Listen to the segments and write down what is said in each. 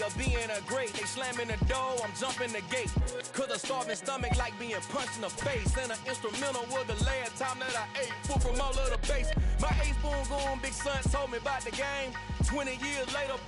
of being a great. They slamming the door, I'm jumping the gate. Cause a starving stomach like being punched in the face. And an instrumental was the last time that I ate food from all of the base. My ace boom goon, big son told me about the game. 20 years later,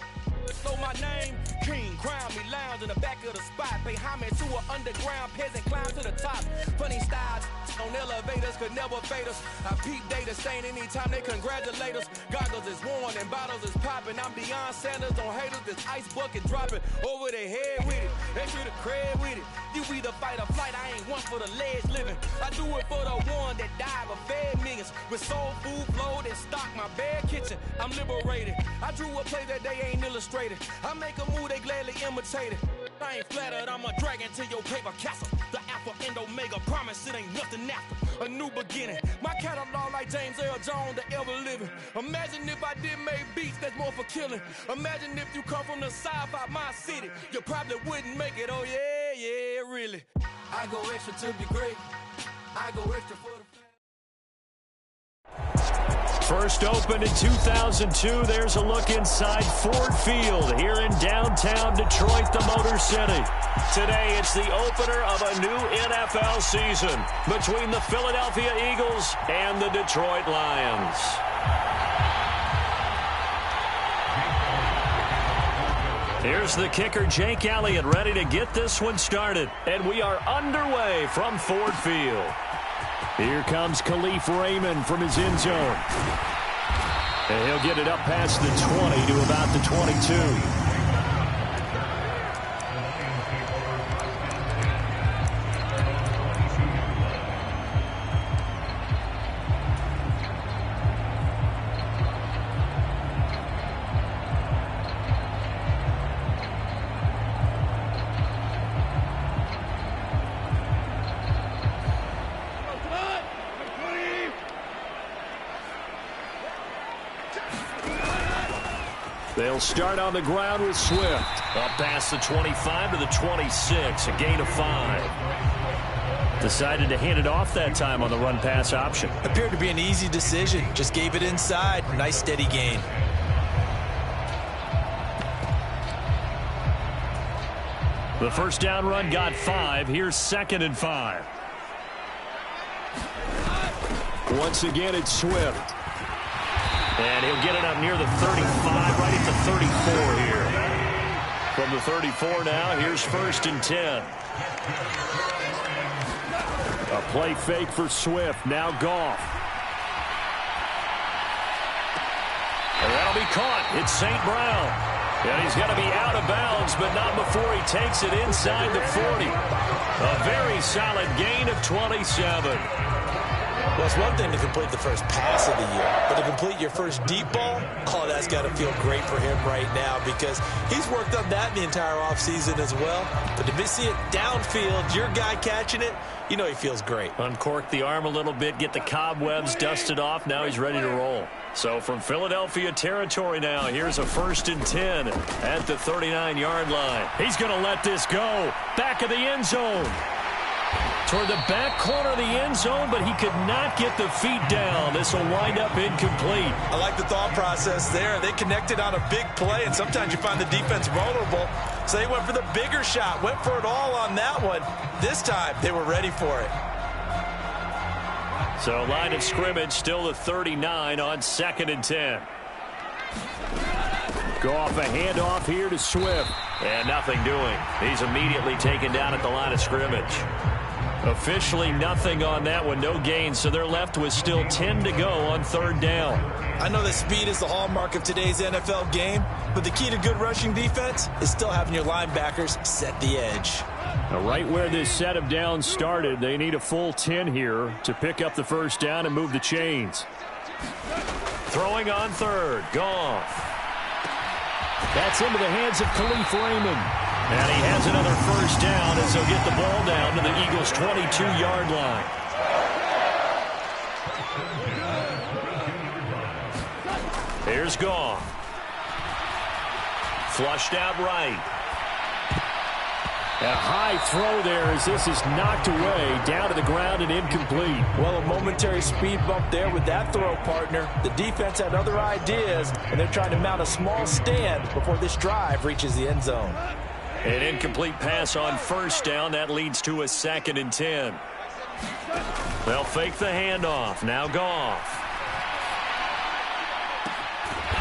know my name. King, crown me, lounge in the back of the spot. Pay homage to an underground peasant, climb to the top. Funny styles on elevators could never fade us. I peep data stain anytime they congratulate us. Goggles is worn and bottles is popping. I'm Deion Sanders on haters, this ice bucket dropping over their head with it. Extra the cred with it. You either fight or flight, I ain't one for the ledge living. I do it for the one that died but fed millions. With soul food flowed and stock my bad kitchen. I'm liberated. I drew a play that they ain't illustrated. I make a move, they gladly imitate it. I ain't flattered, I'm a dragon to your paper castle. The Alpha and Omega, promise it ain't nothing after. A new beginning. My catalog like James Earl Jones, the ever living. Imagine if I did make beats that's more for killing. Imagine if you come from the south out my city. You probably wouldn't make it, oh yeah, really. I go extra to be great. I go extra for the... First opened in 2002, there's a look inside Ford Field here in downtown Detroit, the Motor City. Today, it's the opener of a new NFL season between the Philadelphia Eagles and the Detroit Lions. Here's the kicker, Jake Elliott, ready to get this one started. And we are underway from Ford Field. Here comes Khalif Raymond from his end zone. And he'll get it up past the 20 to about the 22. They'll start on the ground with Swift. Up past the 25 to the 26, a gain of 5. Decided to hand it off that time on the run-pass option. Appeared to be an easy decision. Just gave it inside. Nice steady gain. The first down run got 5. Here's 2nd and 5. Once again, it's Swift. And he'll get it up near the 35, right at the 34 here. From the 34 now, here's 1st and 10. A play fake for Swift. Now Goff. And that'll be caught. It's St. Brown. And he's going to be out of bounds, but not before he takes it inside the 40. A very solid gain of 27. Well, it's one thing to complete the first pass of the year, but to complete your first deep ball, oh, that's got to feel great for him right now because he's worked on that the entire offseason as well. But to see it downfield, your guy catching it, you know he feels great. Uncork the arm a little bit, get the cobwebs dusted off. Now he's ready to roll. So from Philadelphia territory now, here's a 1st and 10 at the 39-yard line. He's going to let this go. Back of the end zone. Toward the back corner of the end zone, but he could not get the feet down. This will wind up incomplete. I like the thought process there. They connected on a big play, and sometimes you find the defense vulnerable. So they went for the bigger shot, went for it all on that one. This time, they were ready for it. So line of scrimmage, still the 39 on 2nd and 10. Go off a handoff here to Swift. And nothing doing. He's immediately taken down at the line of scrimmage. Officially nothing on that one. No gain, so they're left with still 10 to go on 3rd down. I know that speed is the hallmark of today's NFL game, but the key to good rushing defense is still having your linebackers set the edge. Now, right where this set of downs started, they need a full 10 here to pick up the first down and move the chains. Throwing on 3rd. Goff. That's into the hands of Khalif Raymond. And he has another first down as they'll get the ball down to the Eagles' 22-yard line. Here's Goff. Flushed out right. A high throw there as this is knocked away, down to the ground and incomplete. Well, a momentary speed bump there with that throw, partner. The defense had other ideas, and they're trying to mount a small stand before this drive reaches the end zone. An incomplete pass on first down. That leads to a 2nd and 10. They'll fake the handoff. Now Goff.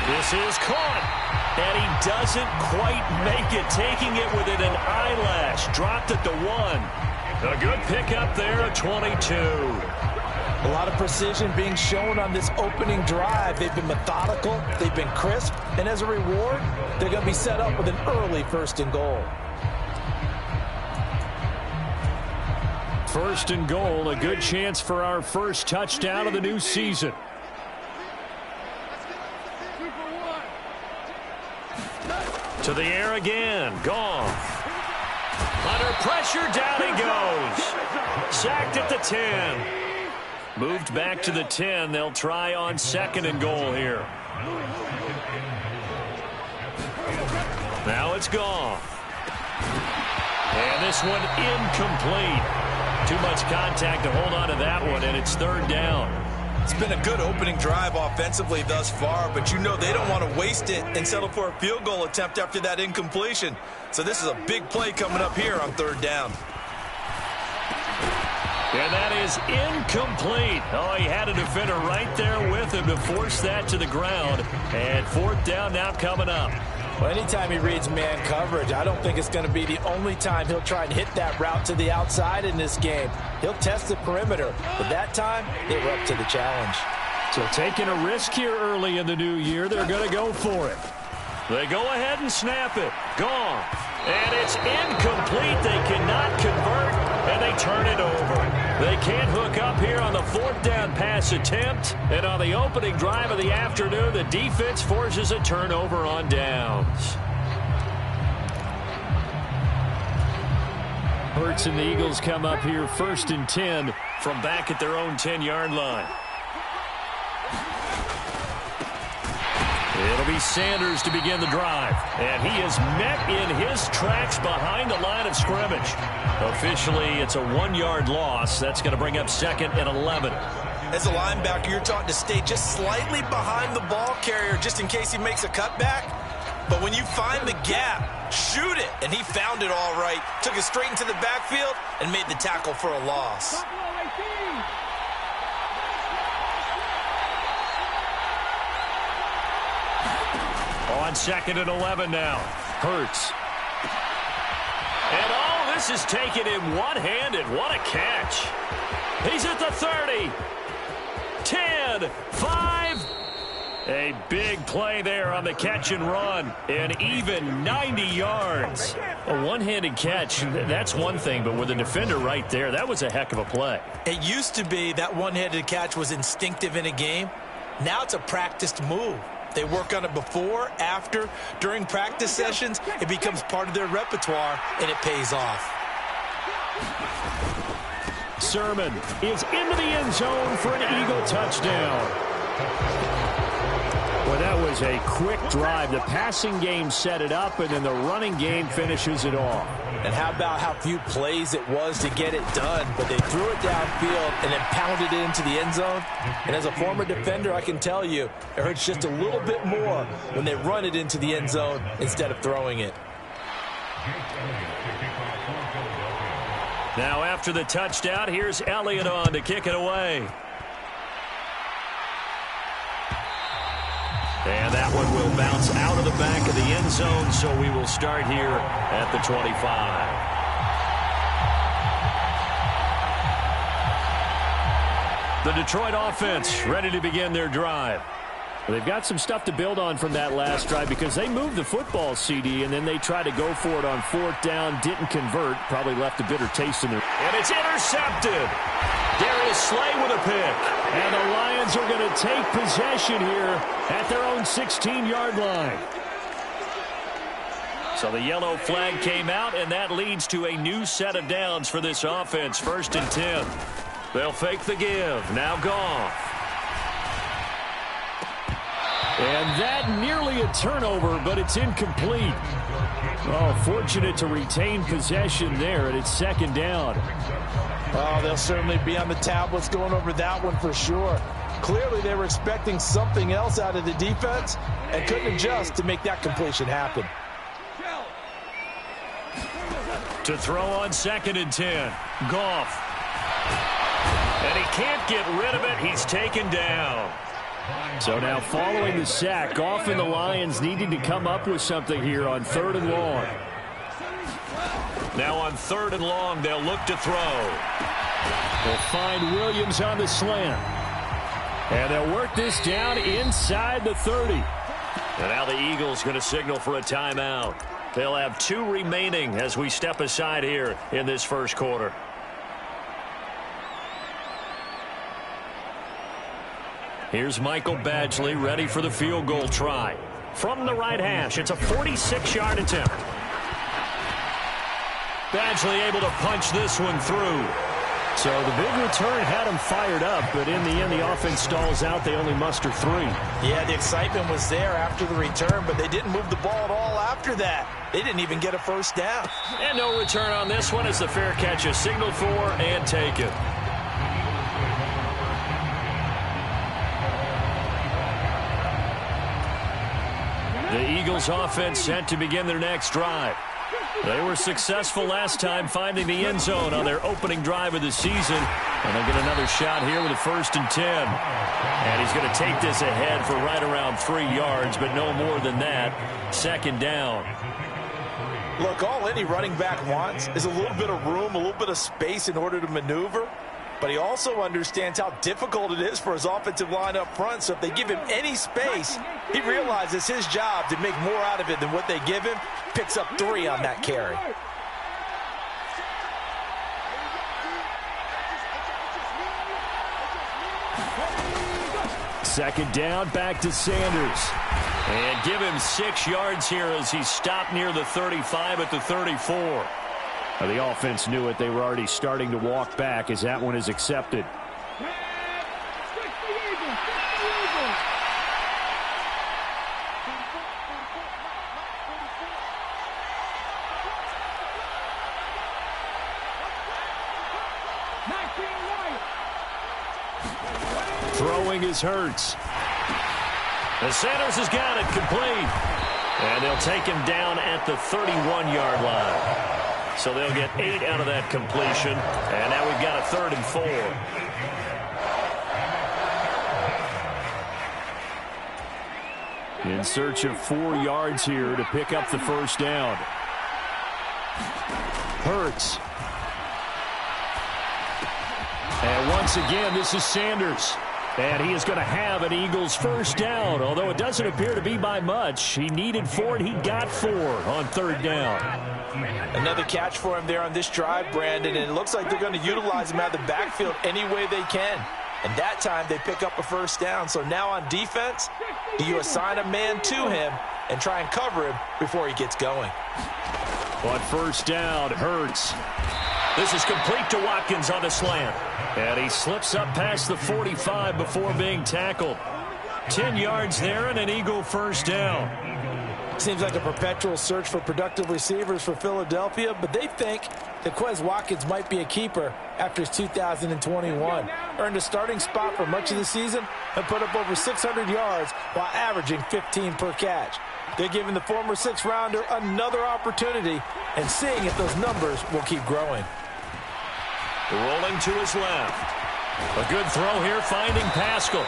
This is caught. And he doesn't quite make it, taking it within an eyelash. Dropped at the 1. A good pickup there, a 22. A lot of precision being shown on this opening drive. They've been methodical, they've been crisp, and as a reward, they're going to be set up with an early 1st and goal. 1st and goal, a good chance for our first touchdown of the new season. To the air again. Goff. Under pressure, down he goes. Sacked at the 10. Moved back to the 10. They'll try on 2nd and goal here. Now it's Goff. And this one incomplete. Too much contact to hold on to that one, and it's 3rd down. It's been a good opening drive offensively thus far, but you know they don't want to waste it and settle for a field goal attempt after that incompletion. So this is a big play coming up here on 3rd down. And that is incomplete. Oh, he had a defender right there with him to force that to the ground. And 4th down now coming up. Well, anytime he reads man coverage, I don't think it's going to be the only time he'll try and hit that route to the outside in this game. He'll test the perimeter, but that time, they were up to the challenge. So taking a risk here early in the new year, they're going to go for it. They go ahead and snap it. Gone. And it's incomplete. They cannot convert, and they turn it over. They can't hook up here on the 4th down pass attempt. And on the opening drive of the afternoon, the defense forces a turnover on downs. Hurts and the Eagles come up here 1st and 10 from back at their own 10-yard line. It'll be Sanders to begin the drive. And he is met in his tracks behind the line of scrimmage. Officially, it's a 1-yard loss. That's going to bring up 2nd and 11. As a linebacker, you're taught to stay just slightly behind the ball carrier just in case he makes a cutback. But when you find the gap, shoot it. And he found it all right. Took it straight into the backfield and made the tackle for a loss. On 2nd and 11 now. Hurts. And this is taken in one-handed. What a catch. He's at the 30. 10, 5. A big play there on the catch and run. An even 90 yards. A one-handed catch, that's one thing, but with a defender right there, that was a heck of a play. It used to be that one-handed catch was instinctive in a game. Now it's a practiced move. They work on it before, after, during practice sessions. It becomes part of their repertoire, and it pays off. Sermon is into the end zone for an Eagle touchdown. Well, that was a quick drive. The passing game set it up, and then the running game finishes it off. And how about how few plays it was to get it done, but they threw it downfield and then pounded it into the end zone. And as a former defender, I can tell you, it hurts just a little bit more when they run it into the end zone instead of throwing it. Now after the touchdown, here's Elliott on to kick it away. And that one will bounce out of the back of the end zone, so we will start here at the 25. The Detroit offense ready to begin their drive. They've got some stuff to build on from that last drive because they moved the football, CD, and then they tried to go for it on 4th down, didn't convert, probably left a bitter taste in their... And it's intercepted. Darius Slay with a pick. And the Lions are going to take possession here at their own 16-yard line. So the yellow flag came out, and that leads to a new set of downs for this offense. 1st and 10. They'll fake the give. Now Goff. And that nearly a turnover, but it's incomplete. Oh, fortunate to retain possession there, and it's second down. Oh, they'll certainly be on the tablets going over that one for sure. Clearly, they were expecting something else out of the defense and couldn't adjust to make that completion happen. To throw on 2nd and 10. Goff. And he can't get rid of it. He's taken down. So now following the sack, Goff and the Lions needing to come up with something here on 3rd and long. Now on 3rd and long, they'll look to throw. They'll find Williams on the slant. And they'll work this down inside the 30. And now the Eagles going to signal for a timeout. They'll have 2 remaining as we step aside here in this first quarter. Here's Michael Badgley ready for the field goal try. From the right hash, it's a 46-yard attempt. Badgley able to punch this one through. So the big return had him fired up, but in the end, the offense stalls out. They only muster 3. Yeah, the excitement was there after the return, but they didn't move the ball at all after that. They didn't even get a first down. And no return on this one as the fair catch is signaled for and taken. The Eagles offense set to begin their next drive. They were successful last time finding the end zone on their opening drive of the season. And they'll get another shot here with a 1st and 10. And he's going to take this ahead for right around 3 yards, but no more than that. 2nd down. Look, all any running back wants is a little bit of room, a little bit of space in order to maneuver. But he also understands how difficult it is for his offensive line up front. So if they give him any space, he realizes his job to make more out of it than what they give him. Picks up 3 on that carry. Second down, back to Sanders. And give him 6 yards here as he stopped near the 35 at the 34. The offense knew it. They were already starting to walk back as that one is accepted. Throwing is Hurts. And Sanders has got it complete. And they'll take him down at the 31-yard line. So they'll get 8 out of that completion. And now we've got a 3rd and 4. In search of 4 yards here to pick up the first down. Hurts. And once again, this is Sanders. And he is going to have an Eagles first down, although it doesn't appear to be by much. He needed 4, and he got 4 on 3rd down. Another catch for him there on this drive, Brandon, and it looks like they're going to utilize him out of the backfield any way they can. And that time they pick up a first down. So now on defense, do you assign a man to him and try and cover him before he gets going? On first down, Hurts. This is complete to Watkins on the slant. And he slips up past the 45 before being tackled. 10 yards there and an Eagle first down. Seems like a perpetual search for productive receivers for Philadelphia, but they think that Quez Watkins might be a keeper after his 2021. Earned a starting spot for much of the season and put up over 600 yards while averaging 15 per catch. They're giving the former 6th-rounder another opportunity and seeing if those numbers will keep growing. Rolling to his left. A good throw here, finding Pascal.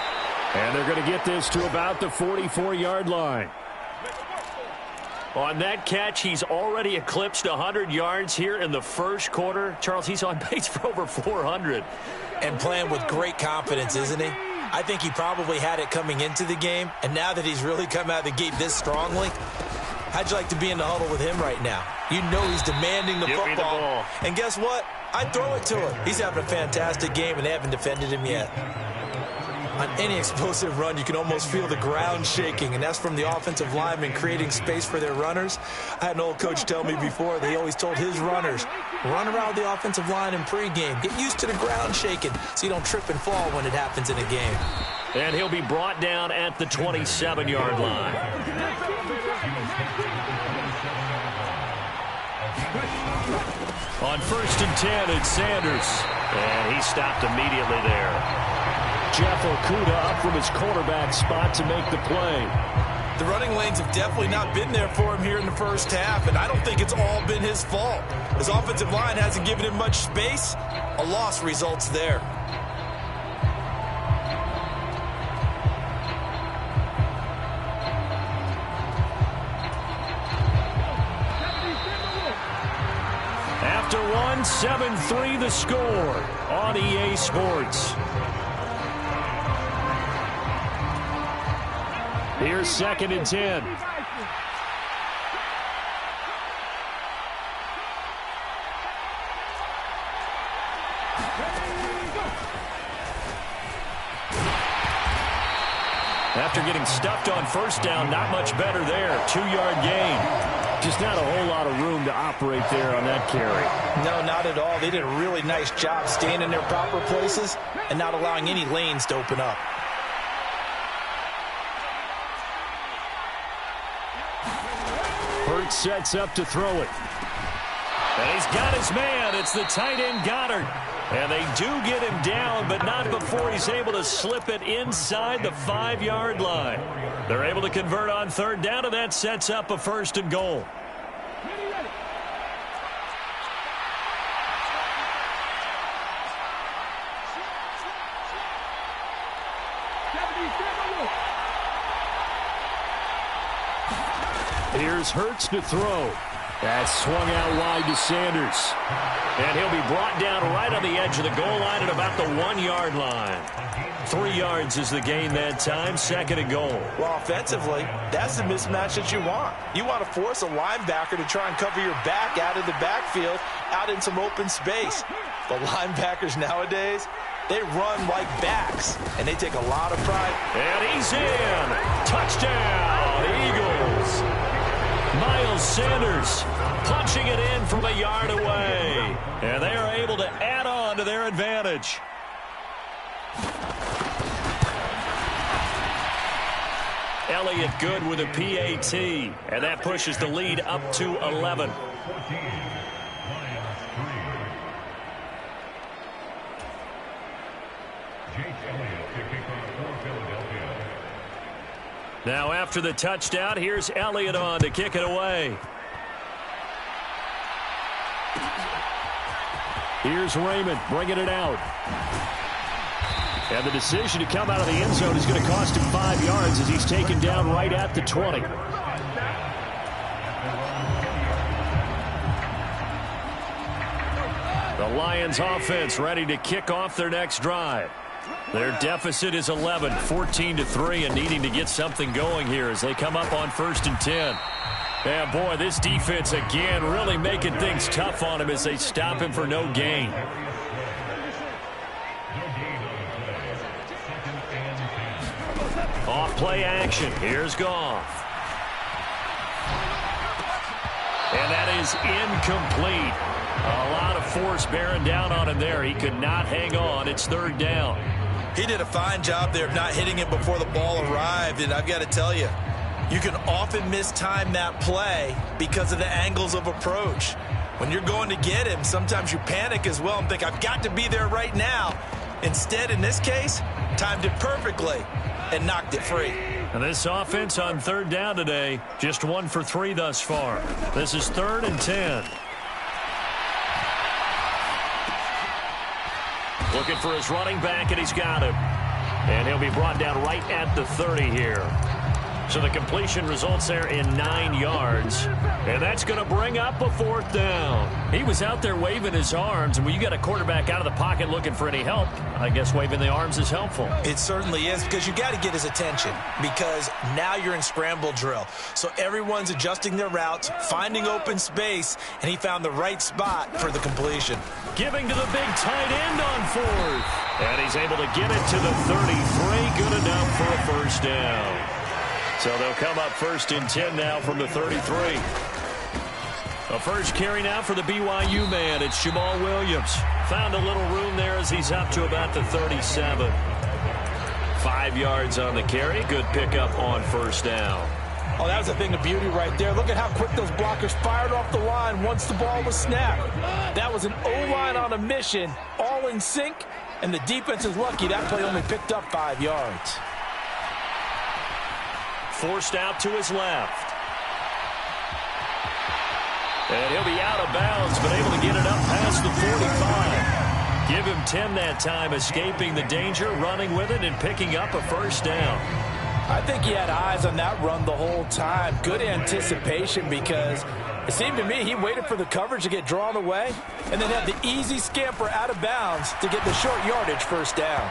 And they're going to get this to about the 44-yard line. On that catch, he's already eclipsed 100 yards here in the first quarter. Charles, he's on pace for over 400. And playing with great confidence, isn't he? I think he probably had it coming into the game, and now that he's really come out of the gate this strongly, how'd you like to be in the huddle with him right now? You know he's demanding the football. Give me the ball. And guess what? I'd throw it to him. He's having a fantastic game, and they haven't defended him yet. On any explosive run, you can almost feel the ground shaking, and that's from the offensive linemen creating space for their runners. I had an old coach tell me before, they always told his runners, run around the offensive line in pregame. Get used to the ground shaking so you don't trip and fall when it happens in a game. And he'll be brought down at the 27-yard line. On 1st and 10, it's Sanders. And he stopped immediately there. Jeff Okudah up from his quarterback spot to make the play. The running lanes have definitely not been there for him here in the first half, and I don't think it's all been his fault. His offensive line hasn't given him much space. A loss results there. After one, 7-3 the score on EA Sports. Here's 2nd and 10. After getting stuffed on 1st down, not much better there. 2-yard gain. Just not a whole lot of room to operate there on that carry. No, not at all. They did a really nice job staying in their proper places and not allowing any lanes to open up. Hurts sets up to throw it. And he's got his man. It's the tight end Goddard. And they do get him down, but not before he's able to slip it inside the 5-yard line. They're able to convert on 3rd down, and that sets up a 1st and goal. Here's Hurts to throw. That's swung out wide to Sanders. And he'll be brought down right on the edge of the goal line at about the 1-yard line. 3 yards is the gain that time, 2nd and goal. Well, offensively, that's the mismatch that you want. You want to force a linebacker to try and cover your back out of the backfield, out in some open space. The linebackers nowadays, they run like backs, and they take a lot of pride. And he's in. Touchdown, Eagles. Miles Sanders punching it in from a yard away. And they are able to add on to their advantage. Elliott good with a PAT. And that pushes the lead up to 11. Now after the touchdown, here's Elliott on to kick it away. Here's Raymond bringing it out. And the decision to come out of the end zone is going to cost him 5 yards as he's taken down right at the 20. The Lions offense ready to kick off their next drive. Their deficit is 11, 14-3, and needing to get something going here as they come up on 1st and 10. And boy, this defense again really making things tough on him as they stop him for no gain. Off play action. Here's Goff. And that is incomplete. A lot of force bearing down on him there. He could not hang on. It's 3rd down. He did a fine job there of not hitting it before the ball arrived, and I've got to tell you, you can often mistime that play because of the angles of approach. When you're going to get him, sometimes you panic as well and think, I've got to be there right now. Instead, in this case, timed it perfectly and knocked it free. And this offense on 3rd down today, just 1 for 3 thus far. This is 3rd and 10. Looking for his running back, and he's got him. And he'll be brought down right at the 30 here. So the completion results there in 9 yards. And that's going to bring up a 4th down. He was out there waving his arms, and when you got a quarterback out of the pocket looking for any help, I guess waving the arms is helpful. It certainly is, because you got to get his attention, because now you're in scramble drill. So everyone's adjusting their routes, finding open space, and he found the right spot for the completion. Giving to the big tight end on 4th. And he's able to get it to the 33. Good enough for a 1st down. So they'll come up 1st and 10 now from the 33. A first carry now for the BYU man. It's Jamal Williams. Found a little room there as he's up to about the 37. 5 yards on the carry. Good pickup on 1st down. Oh, that was a thing of beauty right there. Look at how quick those blockers fired off the line once the ball was snapped. That was an O-line on a mission, all in sync, and the defense is lucky that play only picked up 5 yards. Forced out to his left. And he'll be out of bounds, but able to get it up past the 45. Give him 10 that time, escaping the danger, running with it, and picking up a first down. I think he had eyes on that run the whole time. Good anticipation, because it seemed to me he waited for the coverage to get drawn away and then had the easy scamper out of bounds to get the short yardage first down.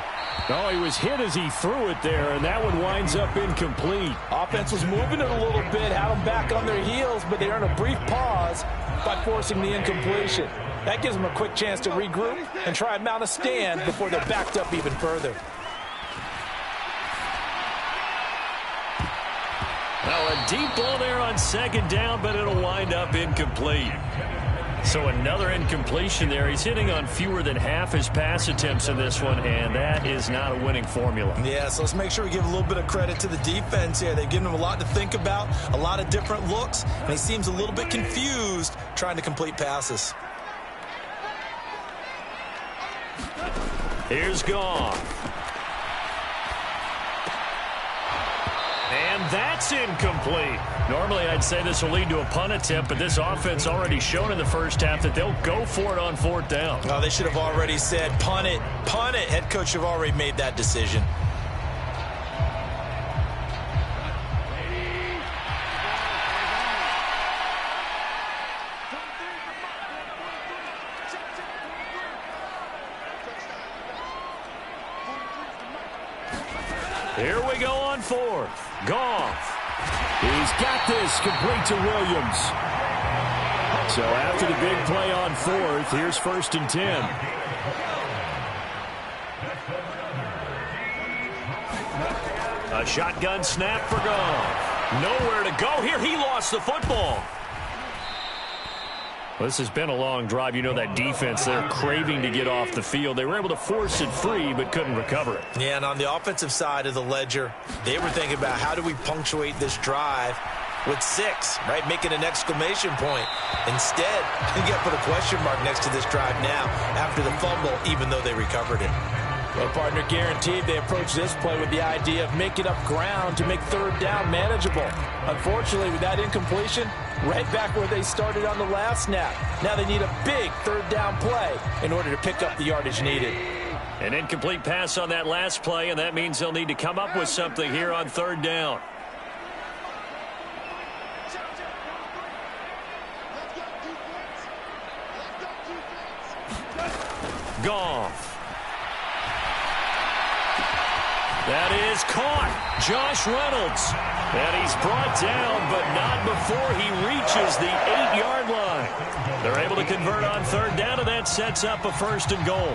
Oh, he was hit as he threw it there, and that one winds up incomplete. Offense was moving it a little bit, had them back on their heels, but they earned a brief pause by forcing the incompletion. That gives them a quick chance to regroup and try and mount a stand before they're backed up even further. Now a deep ball there on second down, but it'll wind up incomplete. So another incompletion there. He's hitting on fewer than half his pass attempts in this one, and that is not a winning formula. Yeah, so let's make sure we give a little bit of credit to the defense here. They've given him a lot to think about, a lot of different looks, and he seems a little bit confused trying to complete passes. Here's Goff. And that's incomplete. Normally, I'd say this will lead to a punt attempt, but this offense already shown in the first half that they'll go for it on fourth down. Oh, they should have already said, punt it, punt it. Head coach have already made that decision. Here we go on fourth. Goff. He's got this, complete to Williams. So after the big play on fourth, here's 1st and 10. A shotgun snap for Goff. Nowhere to go here. He lost the football. Well, this has been a long drive. You know that defense, they're craving to get off the field. They were able to force it free, but couldn't recover it. Yeah, and on the offensive side of the ledger, they were thinking about how do we punctuate this drive with 6, right? Making an exclamation point. Instead, you got to put a question mark next to this drive now after the fumble, even though they recovered it. Well, partner, guaranteed they approach this play with the idea of making up ground to make third down manageable. Unfortunately, with that incompletion, right back where they started on the last snap. Now they need a big third down play in order to pick up the yardage needed. An incomplete pass on that last play, and that means they'll need to come up with something here on third down. Goff. That is caught. Josh Reynolds. And he's brought down, but not before he reaches the 8-yard line. They're able to convert on third down, and that sets up a 1st and goal.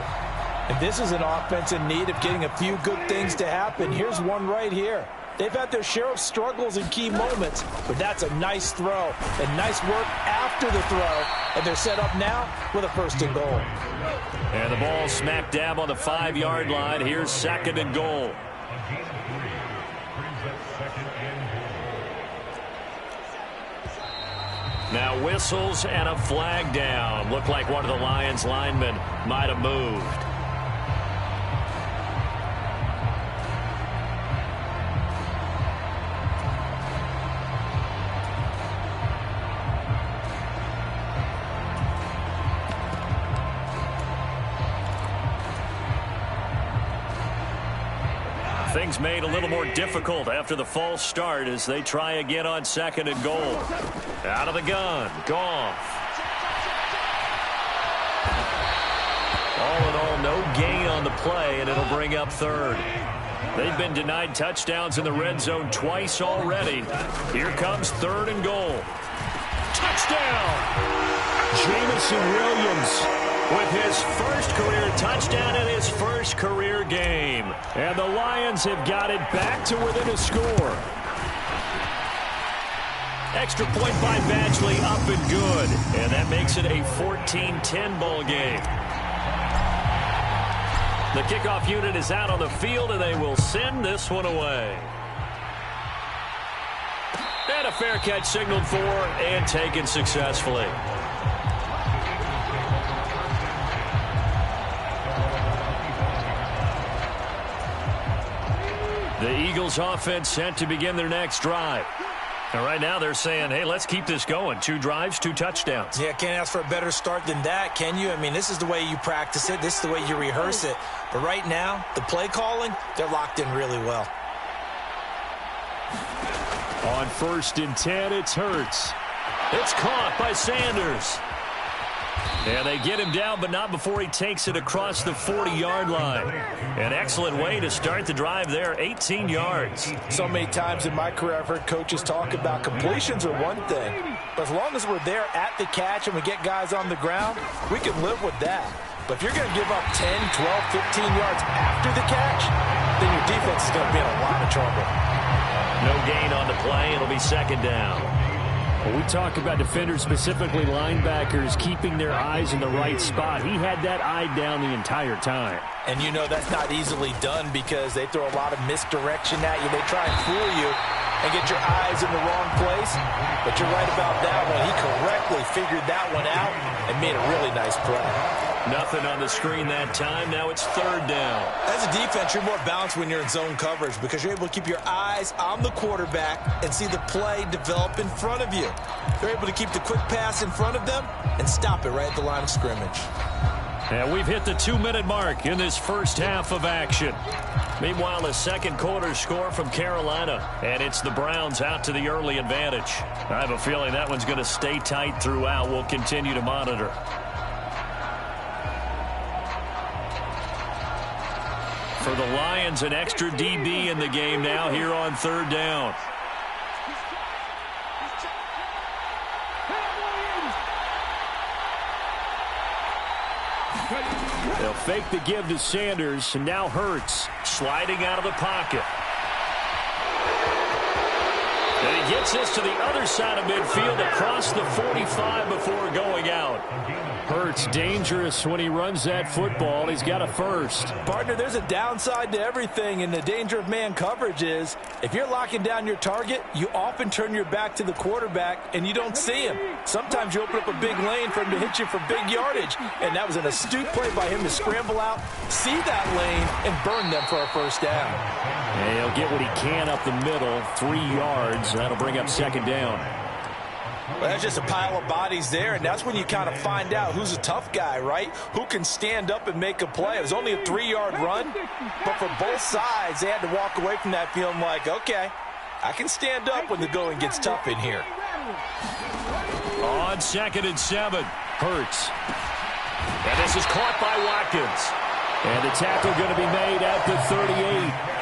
And this is an offense in need of getting a few good things to happen. Here's one right here. They've had their share of struggles in key moments, but that's a nice throw and nice work after the throw. And they're set up now with a 1st and goal. And the ball smack dab on the 5-yard line. Here's 2nd and goal. Now whistles and a flag down. Looked like one of the Lions linemen might have moved. Things made a little more difficult after the false start as they try again on 2nd and goal. Out of the gun, Goff. All in all, no gain on the play, and it'll bring up 3rd. They've been denied touchdowns in the red zone twice already. Here comes 3rd and goal. Touchdown! Jamison Williams with his first career touchdown in his first career game. And the Lions have got it back to within a score. Extra point by Badgley, up and good. And that makes it a 14-10 ball game. The kickoff unit is out on the field, and they will send this one away. And a fair catch signaled for and taken successfully. The Eagles offense set to begin their next drive. And right now they're saying, hey, let's keep this going. 2 drives, 2 touchdowns. Yeah, can't ask for a better start than that, can you? I mean, this is the way you practice it. This is the way you rehearse it. But right now, the play calling, they're locked in really well. On 1st and 10, it's Hurts. It's caught by Sanders. And they get him down, but not before he takes it across the 40-yard line. An excellent way to start the drive there, 18 yards. So many times in my career, I've heard coaches talk about completions are one thing. But as long as we're there at the catch and we get guys on the ground, we can live with that. But if you're going to give up 10, 12, 15 yards after the catch, then your defense is going to be in a lot of trouble. No gain on the play. It'll be 2nd down. Well, we talk about defenders, specifically linebackers, keeping their eyes in the right spot. He had that eye down the entire time. And you know that's not easily done because they throw a lot of misdirection at you. They try and fool you and get your eyes in the wrong place. But you're right about that one. He correctly figured that one out and made a really nice play. Nothing on the screen that time. Now it's 3rd down. As a defense, you're more balanced when you're in zone coverage because you're able to keep your eyes on the quarterback and see the play develop in front of you. They're able to keep the quick pass in front of them and stop it right at the line of scrimmage. And we've hit the 2-minute mark in this first half of action. Meanwhile, a second quarter score from Carolina, and it's the Browns out to the early advantage. I have a feeling that one's going to stay tight throughout. We'll continue to monitor. For the Lions, an extra DB in the game now here on 3rd down. They'll fake the give to Sanders, and now Hurts Sliding out of the pocket. And he gets this to the other side of midfield across the 45 before going out. Hurts dangerous when he runs that football. He's got a first. Partner, there's a downside to everything, and the danger of man coverage is if you're locking down your target, you often turn your back to the quarterback and you don't see him. Sometimes you open up a big lane for him to hit you for big yardage, and that was an astute play by him to scramble out, see that lane, and burn them for a first down. And he'll get what he can up the middle, 3 yards. That'll bring up 2nd down. Well, that's just a pile of bodies there, and that's when you kind of find out who's a tough guy, right? Who can stand up and make a play. It was only a 3-yard run, but for both sides, they had to walk away from that feeling like, okay, I can stand up when the going gets tough in here. On 2nd and 7, Hurts. And this is caught by Watkins. And the tackle going to be made at the 38.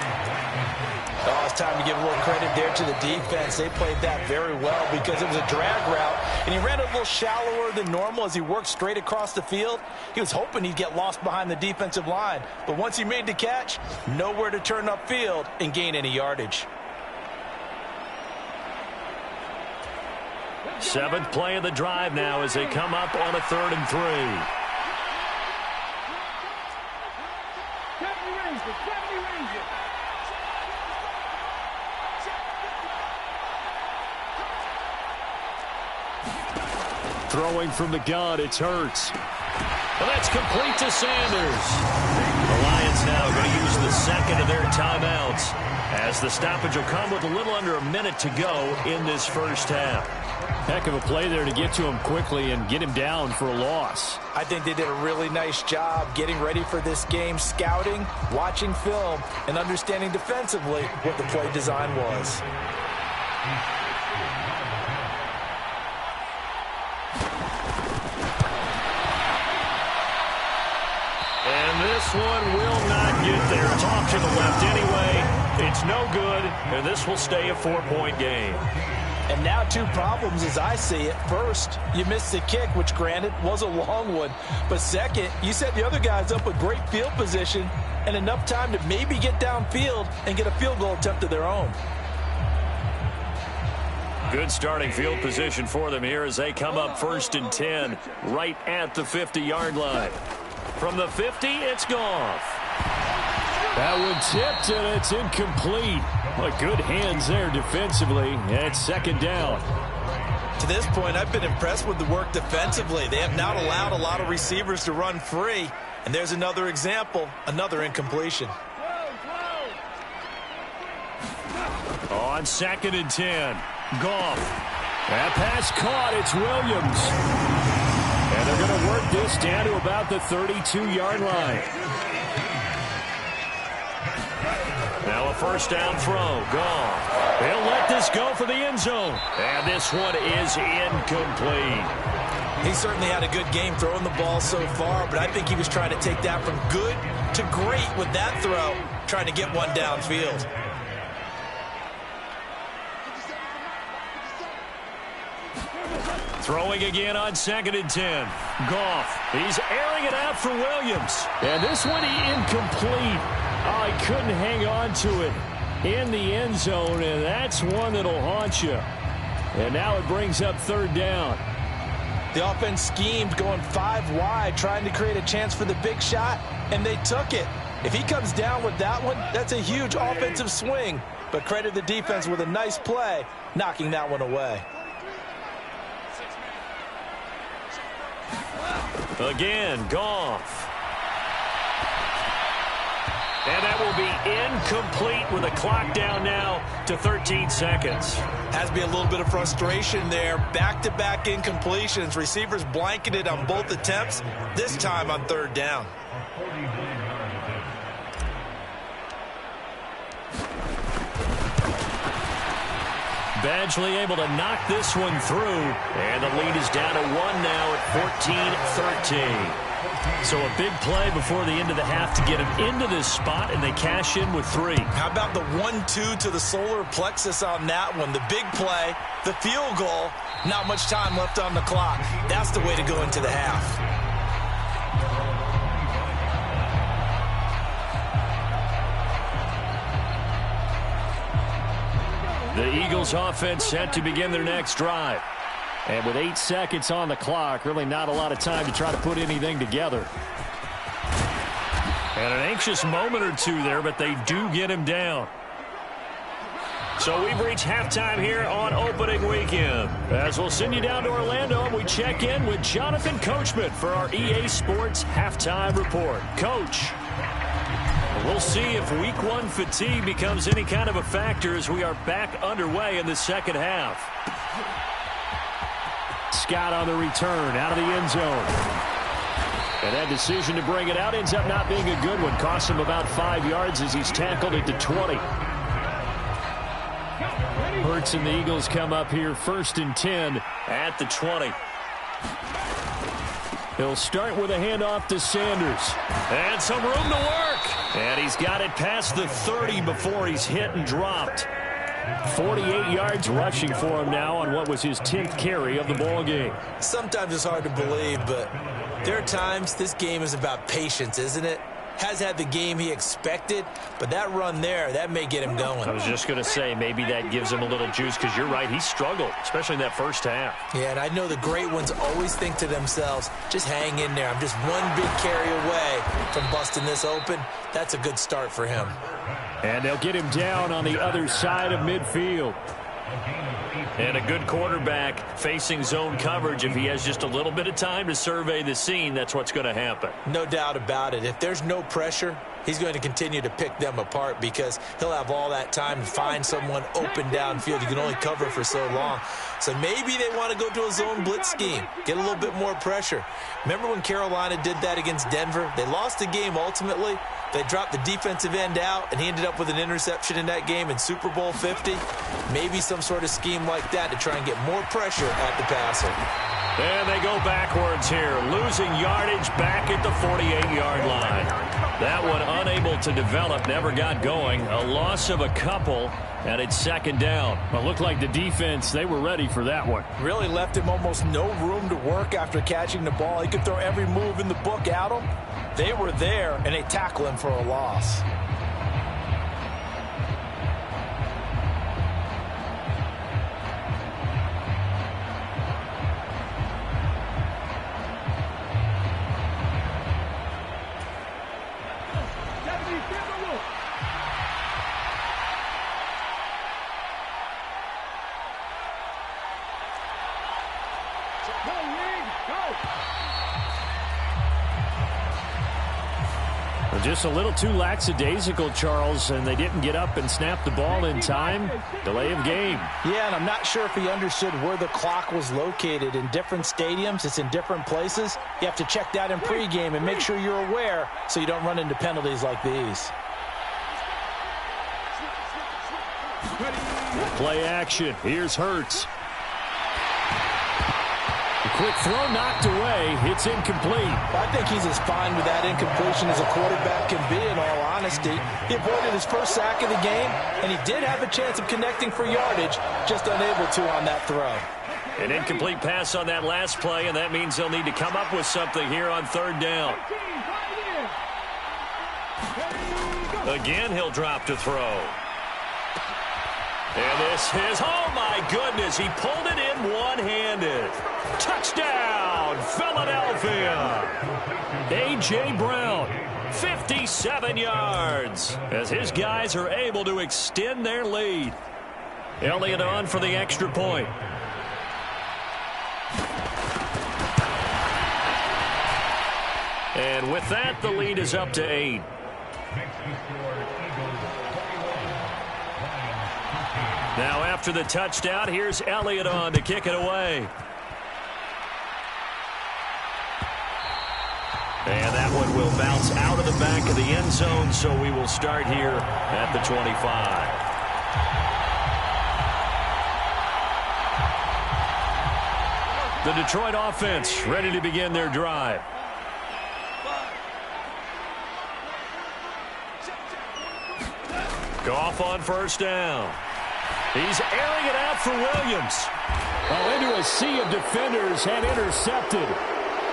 Oh, it's time to give a little credit there to the defense. They played that very well because it was a drag route, and he ran a little shallower than normal as he worked straight across the field. He was hoping he'd get lost behind the defensive line, but once he made the catch, nowhere to turn upfield and gain any yardage. 7th play of the drive now as they come up on a 3rd and 3. Throwing from the gun, it's Hurts. And that's complete to Sanders. The Lions now going to use the 2nd of their timeouts as the stoppage will come with a little under a minute to go in this first half. Heck of a play there to get to him quickly and get him down for a loss. I think they did a really nice job getting ready for this game, scouting, watching film, and understanding defensively what the play design was. And this one will not get there. It's off to the left anyway. It's no good, and this will stay a 4-point game. And now 2 problems as I see it. First, you missed the kick, which granted was a long one. But second, you set the other guys up with great field position and enough time to maybe get downfield and get a field goal attempt of their own. Good starting field position for them here as they come up 1st and 10 right at the 50-yard line. From the 50, it's Goff. That one tipped, and it's incomplete. But good hands there defensively, and it's second down. To this point, I've been impressed with the work defensively. They have not allowed a lot of receivers to run free. And there's another example, another incompletion. On 2nd and 10, Goff. That pass caught. It's Williams. And they're going to work this down to about the 32-yard line. Now a first down throw. Goff. He'll let this go for the end zone. And this one is incomplete. He certainly had a good game throwing the ball so far, but I think he was trying to take that from good to great with that throw, trying to get one downfield. Throwing again on 2nd and 10. Goff. He's airing it out for Williams. And this one incomplete. Oh, he couldn't hang on to it in the end zone, and that's one that'll haunt you. And now it brings up third down. The offense schemed going 5 wide, trying to create a chance for the big shot, and they took it. If he comes down with that one, that's a huge offensive swing. But credit the defense with a nice play, knocking that one away. Again, Goff. And that will be incomplete with a clock down now to 13 seconds. Has to be a little bit of frustration there. Back-to-back incompletions. Receivers blanketed on both attempts, this time on third down. Badgley able to knock this one through. And the lead is down to 1 now at 14-13. So a big play before the end of the half to get him into this spot, and they cash in with 3. How about the 1-2 to the solar plexus on that one? The big play, the field goal, not much time left on the clock. That's the way to go into the half. The Eagles offense set to begin their next drive. And with 8 seconds on the clock, really not a lot of time to try to put anything together. And an anxious moment or two there, but they do get him down. So we've reached halftime here on opening weekend. As we'll send you down to Orlando, and we check in with Jonathan Coachman for our EA Sports Halftime Report. Coach, we'll see if Week 1 fatigue becomes any kind of a factor as we are back underway in the second half. Scott on the return out of the end zone. And that decision to bring it out ends up not being a good one. Costs him about 5 yards as he's tackled at the 20. Hurts and the Eagles come up here 1st and 10 at the 20. He'll start with a handoff to Sanders. And some room to work. And he's got it past the 30 before he's hit and dropped. 48 yards rushing for him now on what was his 10th carry of the ball game. Sometimes it's hard to believe, but there are times this game is about patience, isn't it? Has had the game he expected, but that run there, that may get him going. I was just going to say, maybe that gives him a little juice, because you're right, he struggled, especially in that first half. Yeah, and I know the great ones always think to themselves, just hang in there. I'm just one big carry away from busting this open. That's a good start for him. And they'll get him down on the other side of midfield. And a good quarterback facing zone coverage. If he has just a little bit of time to survey the scene, that's what's going to happen. No doubt about it. If there's no pressure, he's going to continue to pick them apart because he'll have all that time to find someone open downfield. You can only cover for so long. So maybe they want to go to a zone blitz scheme, get a little bit more pressure. Remember when Carolina did that against Denver? They lost the game ultimately. They dropped the defensive end out, and he ended up with an interception in that game in Super Bowl 50. Maybe some sort of scheme like that to try and get more pressure at the passer. And they go backwards here, losing yardage back at the 48-yard line. That one unable to develop, never got going. A loss of a couple, and it's second down. Well, looked like the defense, they were ready for that one. Really left him almost no room to work after catching the ball. He could throw every move in the book at him. They were there, and they tackle him for a loss. Just a little too lackadaisical, Charles, and they didn't get up and snap the ball in time. Delay of game. Yeah, and I'm not sure if he understood where the clock was located. In different stadiums, it's in different places. You have to check that in pregame and make sure you're aware so you don't run into penalties like these. Play action. Here's Hurts. Quick throw knocked away. It's incomplete. I think he's as fine with that incompletion as a quarterback can be, in all honesty. He avoided his first sack of the game, and he did have a chance of connecting for yardage, just unable to on that throw. An incomplete pass on that last play, and that means they'll need to come up with something here on third down. Again, he'll drop to throw. And this is, oh my goodness, he pulled it in one-handed. Touchdown, Philadelphia. A.J. Brown, 57 yards, as his guys are able to extend their lead. Elliott on for the extra point. And with that, the lead is up to 8. Now after the touchdown, here's Elliott on to kick it away. And that one will bounce out of the back of the end zone, so we will start here at the 25. The Detroit offense ready to begin their drive. Goff on first down. He's airing it out for Williams. Oh, into a sea of defenders and intercepted.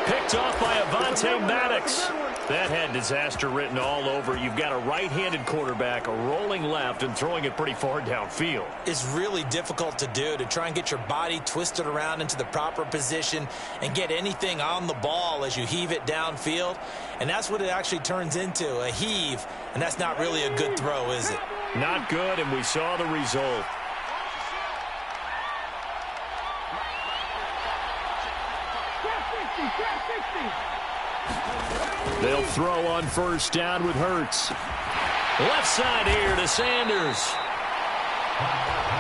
Picked off by Avonte Maddox. That had disaster written all over. You've got a right-handed quarterback rolling left and throwing it pretty far downfield. It's really difficult to do, to try and get your body twisted around into the proper position and get anything on the ball as you heave it downfield. And that's what it actually turns into, a heave. And that's not really a good throw, is it? Not good, and we saw the result. They'll throw on first down with Hurts. Left side here to Sanders.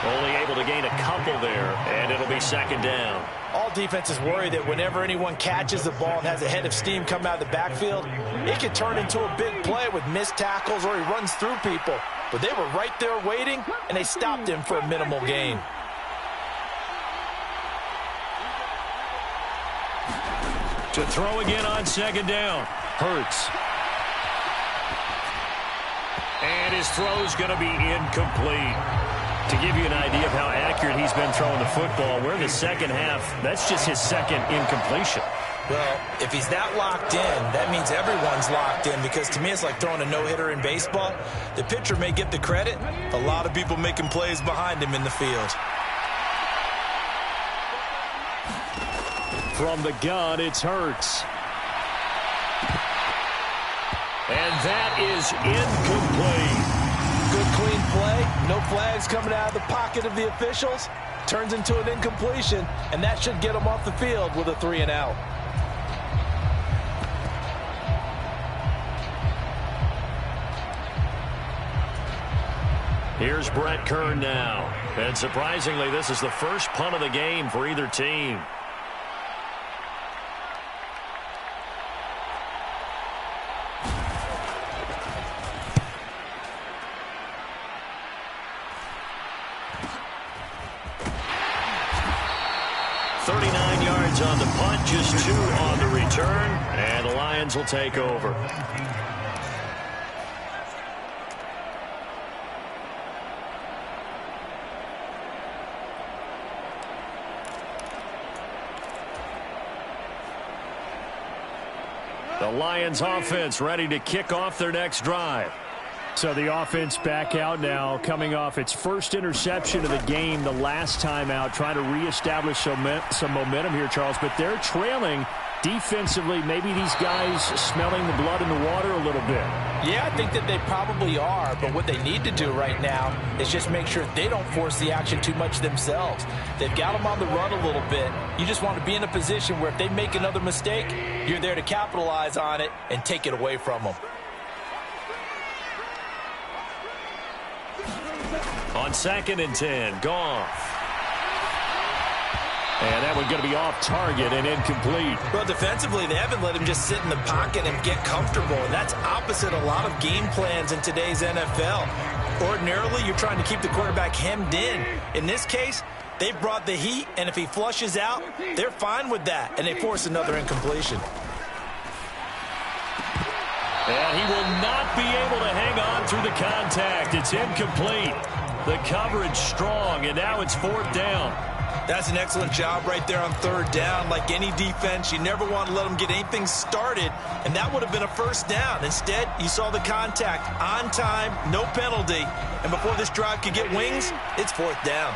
Only able to gain a couple there, and it'll be second down. All defenses worry that whenever anyone catches the ball and has a head of steam come out of the backfield, it could turn into a big play with missed tackles or he runs through people. But they were right there waiting, and they stopped him for a minimal gain. To throw again on second down. Hurts. And his throw's going to be incomplete. To give you an idea of how accurate he's been throwing the football, we're in the second half. That's just his second incompletion. Well, if he's that locked in, that means everyone's locked in, because to me it's like throwing a no-hitter in baseball. The pitcher may get the credit. A lot of people making plays behind him in the field. From the gun, it's Hurts. And that is incomplete. Good clean play. No flags coming out of the pocket of the officials. Turns into an incompletion, and that should get them off the field with a 3-and-out. Here's Brett Kern now. And surprisingly, this is the first punt of the game for either team. On the punt, just 2 on the return, and the Lions will take over. The Lions offense ready to kick off their next drive. So the offense back out now, coming off its first interception of the game the last time out, trying to reestablish some momentum here, Charles. But they're trailing defensively. Maybe these guys smelling the blood in the water a little bit. Yeah, I think that they probably are. But what they need to do right now is just make sure they don't force the action too much themselves. They've got them on the run a little bit. You just want to be in a position where if they make another mistake, you're there to capitalize on it and take it away from them. On 2nd and 10, Goff. And that one's going to be off target and incomplete. Well, defensively, they haven't let him just sit in the pocket and get comfortable, and that's opposite a lot of game plans in today's NFL. Ordinarily, you're trying to keep the quarterback hemmed in. In this case, they brought the heat, and if he flushes out, they're fine with that, and they force another incompletion. And he will not be able to hang on through the contact. It's incomplete. The coverage strong, and now it's 4th down. That's an excellent job right there on 3rd down. Like any defense, you never want to let them get anything started, and that would have been a 1st down. Instead, you saw the contact on time, no penalty, and before this drive could get wings, it's 4th down.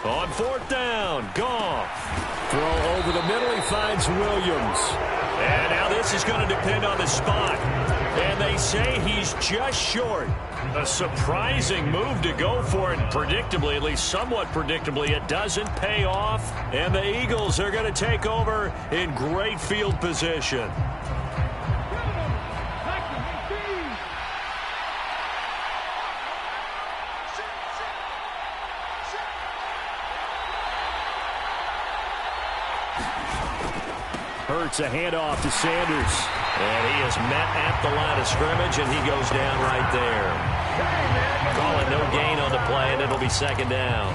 On 4th down, Goff. Throw over the middle, he finds Williams. And now this is going to depend on the spot. And they say he's just short. A surprising move to go for it. Predictably, at least somewhat predictably, it doesn't pay off. And the Eagles are going to take over in great field position. Hurts a handoff to Sanders. And he is met at the line of scrimmage, and he goes down right there. Calling no gain on the play, and it'll be 2nd down.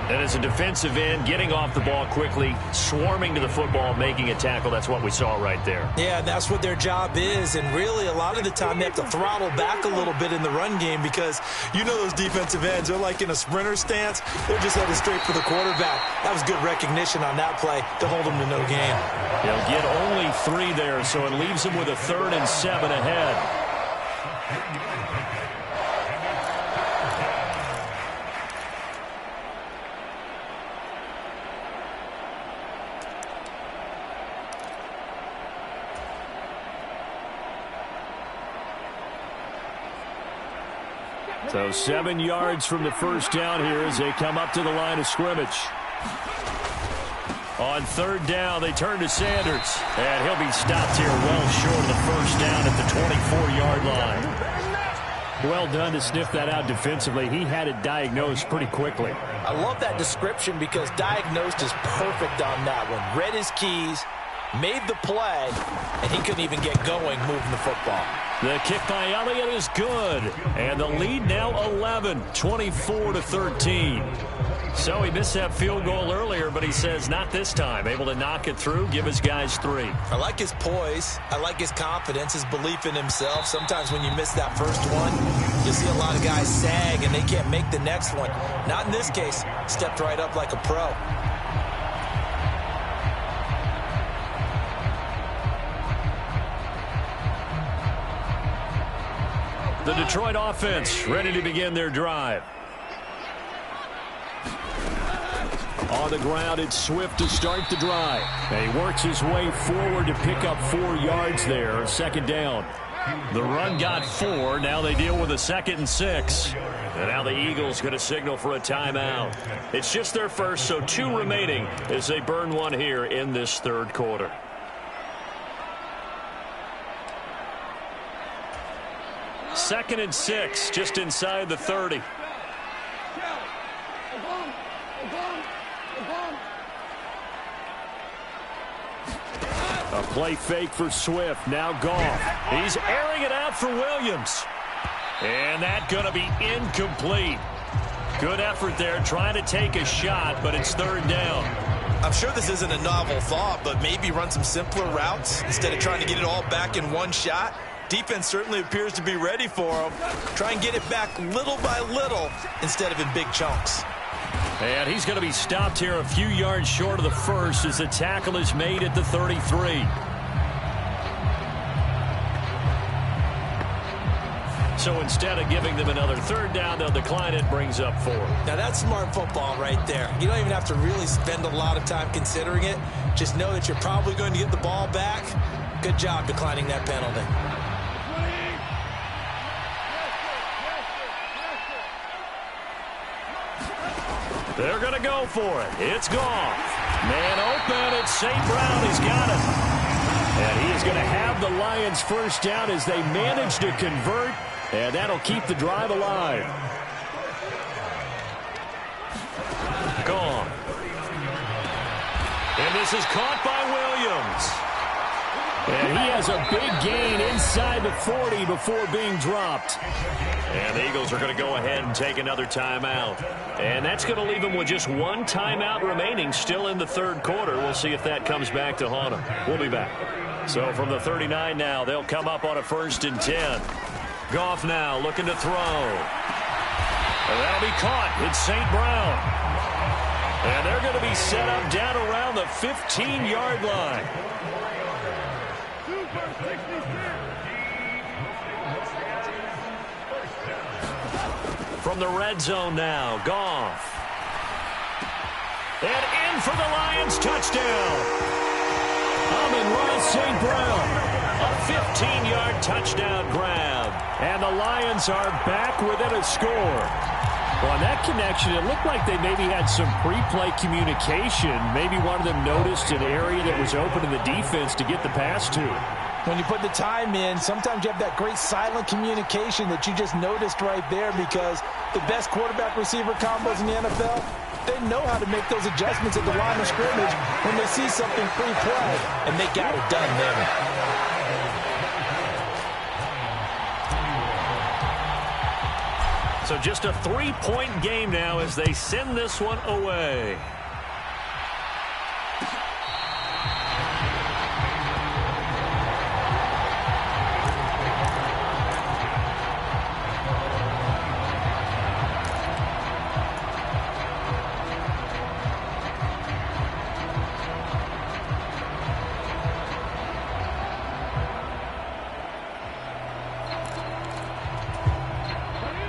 And as a defensive end, getting off the ball quickly, swarming to the football, making a tackle, that's what we saw right there. Yeah, that's what their job is, and really a lot of the time they have to throttle back a little bit in the run game because you know those defensive ends, they're like in a sprinter stance. They're just headed straight for the quarterback. That was good recognition on that play to hold them to no gain. They'll get only 3 there, so it leaves them with a 3rd and 7 ahead. So 7 yards from the 1st down here as they come up to the line of scrimmage. On 3rd down, they turn to Sanders. And he'll be stopped here well short of the 1st down at the 24-yard line. Well done to sniff that out defensively. He had it diagnosed pretty quickly. I love that description because diagnosed is perfect on that one. Read his keys, made the play, and he couldn't even get going moving the football. The kick by Elliott is good. And the lead now 11, 24-13. So he missed that field goal earlier, but he says not this time. Able to knock it through, give his guys 3. I like his poise. I like his confidence, his belief in himself. Sometimes when you miss that first one, you see a lot of guys sag and they can't make the next one. Not in this case. Stepped right up like a pro. The Detroit offense ready to begin their drive. On the ground, it's Swift to start the drive. And he works his way forward to pick up 4 yards there. 2nd down. The run got 4. Now they deal with a 2nd and 6. And now the Eagles going to signal for a timeout. It's just their first, so 2 remaining as they burn one here in this 3rd quarter. Second and 6, just inside the 30. A play fake for Swift. Now Goff. He's airing it out for Williams. And that's going to be incomplete. Good effort there, trying to take a shot, but it's 3rd down. I'm sure this isn't a novel thought, but maybe run some simpler routes instead of trying to get it all back in one shot. Defense certainly appears to be ready for him. Try and get it back little by little instead of in big chunks. And he's going to be stopped here a few yards short of the 1st as the tackle is made at the 33. So instead of giving them another 3rd down, they'll decline it, brings up 4. Now that's smart football right there. You don't even have to really spend a lot of time considering it. Just know that you're probably going to get the ball back. Good job declining that penalty. They're going to go for it. It's Goff. Man open. It's St. Brown. He's got it. And he is going to have the Lions first down as they manage to convert, and that'll keep the drive alive. Gone. And this is caught by Williams. And he has a big gain inside the 40 before being dropped. And the Eagles are going to go ahead and take another timeout. And that's going to leave them with just one timeout remaining still in the third quarter. We'll see if that comes back to haunt them. We'll be back. So from the 39 now, they'll come up on a 1st and 10. Goff now looking to throw. And that'll be caught. It's St. Brown. And they're going to be set up down around the 15-yard line. From the red zone now, Goff. And in for the Lions touchdown. Amon-Ra St. Brown. A 15-yard touchdown grab. And the Lions are back within a score. Well, on that connection, it looked like they maybe had some pre-play communication. Maybe one of them noticed an area that was open in the defense to get the pass to. When you put the time in, sometimes you have that great silent communication that you just noticed right there, because the best quarterback-receiver combos in the NFL, they know how to make those adjustments at the line of scrimmage when they see something pre-play, and they got it done there. So just a 3-point game now as they send this one away.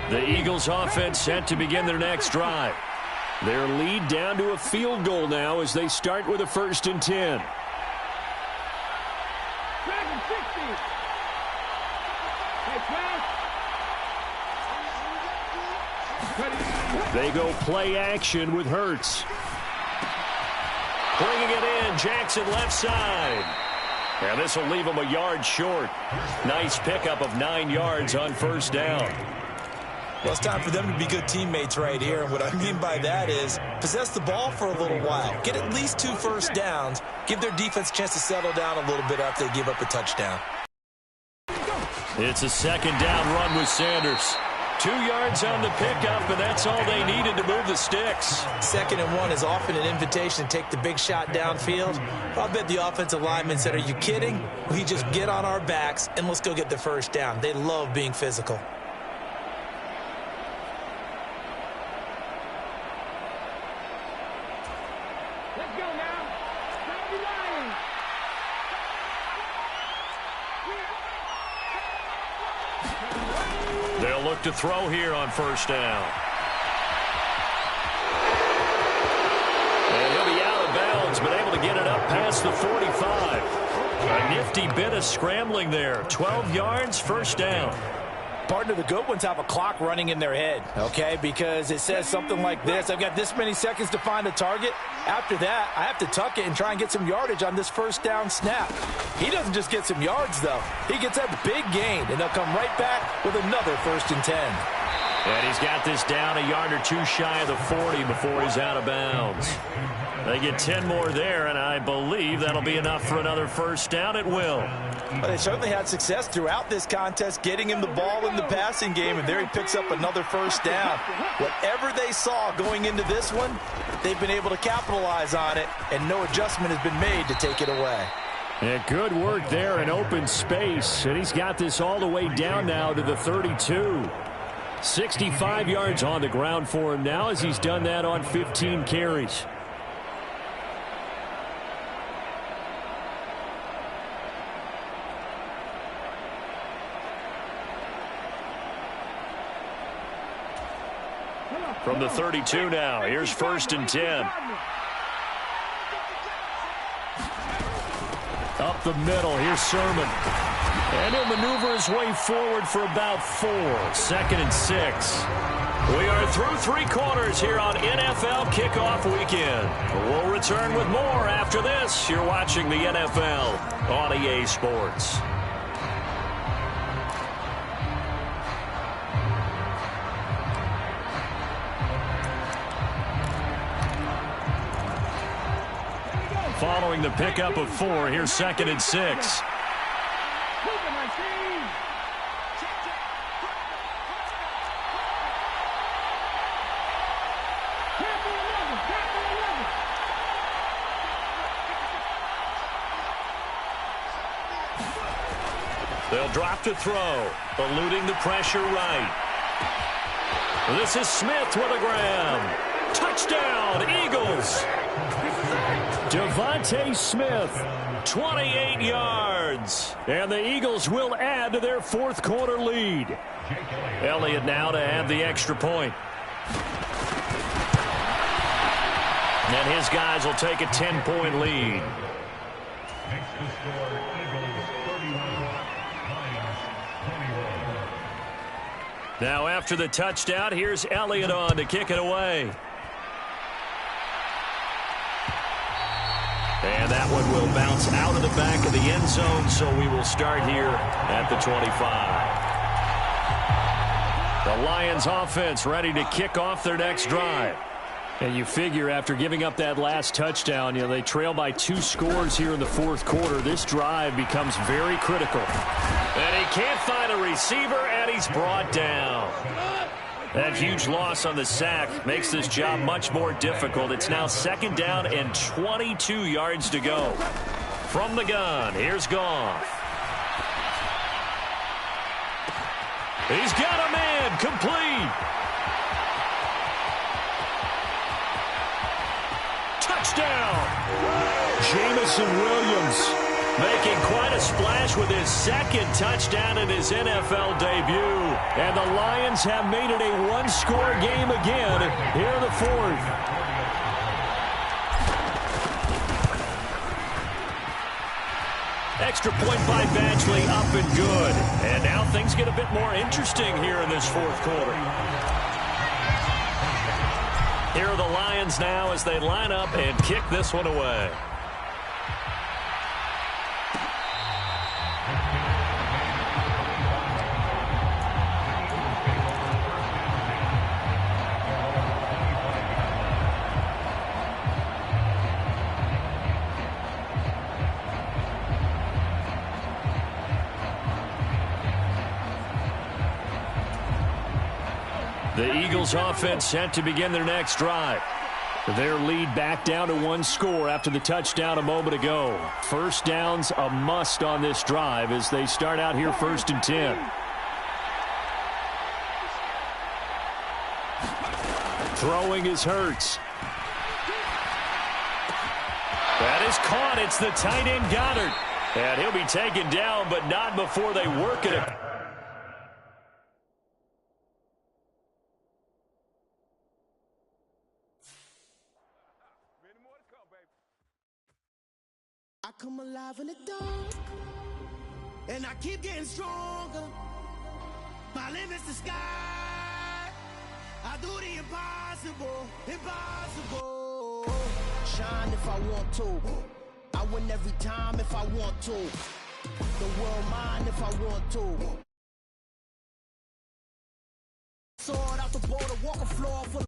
The Eagles offense set to begin their next drive. Their lead down to a field goal now as they start with a 1st and 10. They go play action with Hurts. Bringing it in, Jackson left side. And this will leave them a yard short. Nice pickup of 9 yards on 1st down. Well, it's time for them to be good teammates right here. And what I mean by that is possess the ball for a little while. Get at least 2 first downs. Give their defense a chance to settle down a little bit after they give up a touchdown. It's a 2nd down run with Sanders. 2 yards on the pickup, and that's all they needed to move the sticks. 2nd and 1 is often an invitation to take the big shot downfield. I'll bet the offensive lineman said, "Are you kidding? We just get on our backs and let's go get the 1st down." They love being physical. They'll look to throw here on 1st down. And he'll be out of bounds, but able to get it up past the 45. A nifty bit of scrambling there. 12 yards, 1st down. Partner, the good ones have a clock running in their head, okay? Because it says something like this: I've got this many seconds to find a target. After that, I have to tuck it and try and get some yardage on this 1st down snap. He doesn't just get some yards, though. He gets a big gain, and they'll come right back with another 1st and 10. And he's got this down a yard or 2 shy of the 40 before he's out of bounds. They get 10 more there, and I believe that'll be enough for another 1st down at will. Well, they certainly had success throughout this contest getting him the ball in the passing game, and there he picks up another 1st down. Whatever they saw going into this one, they've been able to capitalize on it, and no adjustment has been made to take it away. Yeah, good work there in open space, and he's got this all the way down now to the 32. 65 yards on the ground for him now as he's done that on 15 carries. From the 32 now, here's 1st and 10. Up the middle, here's Sermon. And he'll maneuver his way forward for about 4. 2nd and 6. We are through three quarters here on NFL Kickoff Weekend. We'll return with more after this. You're watching the NFL on EA Sports. Following the pickup of 4, here's 2nd and 6. They'll drop to throw, eluding the pressure right. This is Smith with a grab. Touchdown, Eagles. Devontae Smith, 28 yards. And the Eagles will add to their fourth quarter lead. Elliott now to add the extra point. And his guys will take a 10-point lead. Now after the touchdown, here's Elliott on to kick it away. And that one will bounce out of the back of the end zone, so we will start here at the 25. The Lions offense ready to kick off their next drive. And you figure after giving up that last touchdown, they trail by 2 scores here in the fourth quarter. This drive becomes very critical. And he can't find a receiver, and he's brought down. That huge loss on the sack makes this job much more difficult. It's now 2nd down and 22 yards to go. From the gun, here's Goff. He's got a man, complete. Touchdown! Jameson Williams making quite a splash with his 2nd touchdown in his NFL debut. And the Lions have made it a one-score game again here in the 4th. Extra point by Badgley, up and good. And now things get a bit more interesting here in this fourth quarter. Here are the Lions now as they line up and kick this one away. The Eagles offense set to begin their next drive. Their lead back down to 1 score after the touchdown a moment ago. First down's a must on this drive as they start out here 1st and 10. Throwing is Hurts. That is caught. It's the tight end Goddard. And he'll be taken down, but not before they work it. I come alive in the dark, and I keep getting stronger. My limit's the sky. I do the impossible, impossible. Shine if I want to. I win every time if I want to. The world mine if I want to. Sword out the border, walk a floor full of